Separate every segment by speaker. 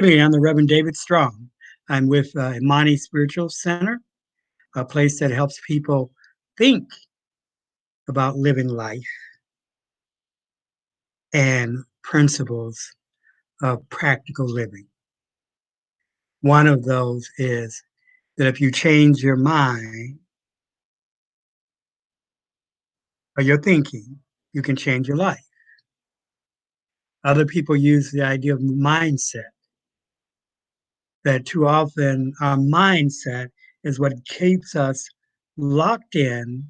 Speaker 1: Hey, I'm the Reverend David Strong. I'm with Imani Spiritual Center, a place that helps people think about living life and principles of practical living. One of those is that if you change your mind or your thinking, you can change your life. Other people use the idea of mindset, that too often our mindset is what keeps us locked in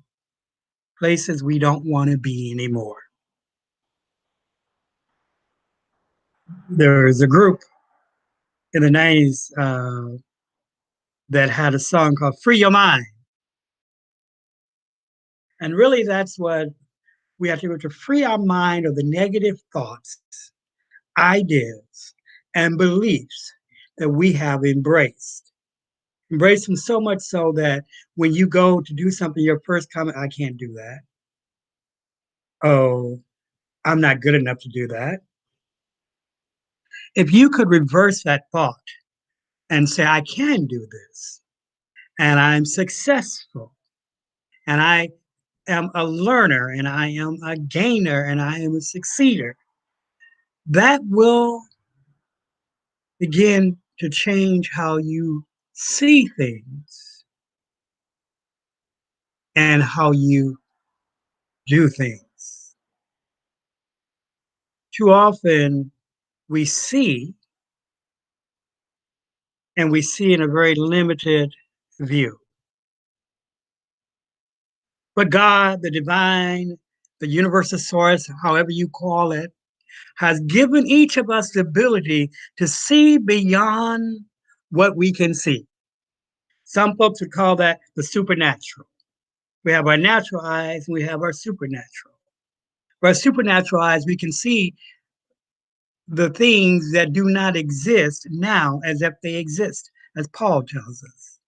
Speaker 1: places we don't want to be anymore. There was a group in the 90s that had a song called Free Your Mind. And really, that's what we have to do, to free our mind of the negative thoughts, ideas, and beliefs that we have embraced. Embrace them so much so that when you go to do something, your first comment, I can't do that. Oh, I'm not good enough to do that. If you could reverse that thought and say, I can do this, and I'm successful, and I am a learner, and I am a gainer, and I am a succeeder, that will begin to change how you see things and how you do things. Too often we see, and we see in a very limited view. But God, the divine, the universal source, however you call it, has given each of us the ability to see beyond what we can see. Some folks would call that the supernatural. We have our natural eyes and we have our supernatural. For our supernatural eyes, we can see the things that do not exist now as if they exist, as Paul tells us.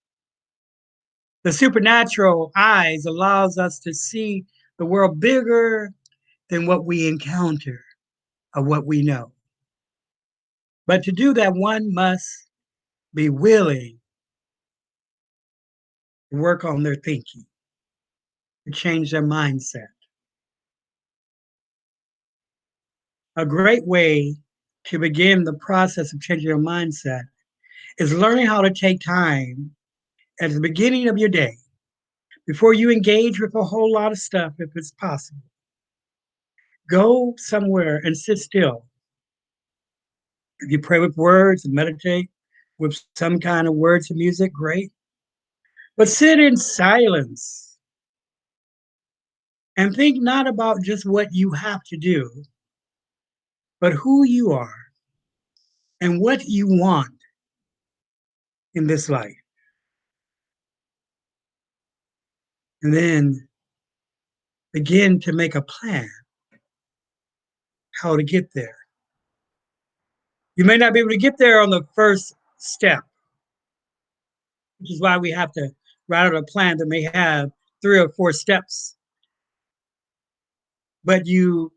Speaker 1: The supernatural eyes allows us to see the world bigger than what we encounter or what we know. But to do that, one must be willing to work on their thinking, to change their mindset. A great way to begin the process of changing your mindset is learning how to take time at the beginning of your day before you engage with a whole lot of stuff, if it's possible. Go somewhere and sit still. If you pray with words and meditate with some kind of words and music, great. But sit in silence and think not about just what you have to do, but who you are and what you want in this life. And then begin to make a plan how to get there. You may not be able to get there on the first step, which is why we have to write out a plan that may have 3 or 4 steps. But you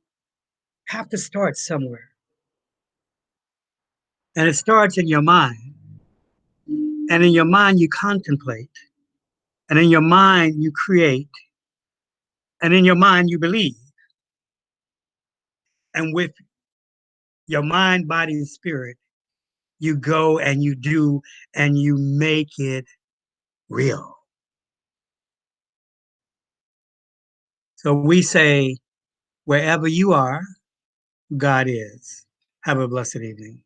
Speaker 1: have to start somewhere. And it starts in your mind. And in your mind, you contemplate. And in your mind, you create. And in your mind, you believe. And with your mind, body, and spirit, you go and you do and you make it real. So we say, wherever you are, God is. Have a blessed evening.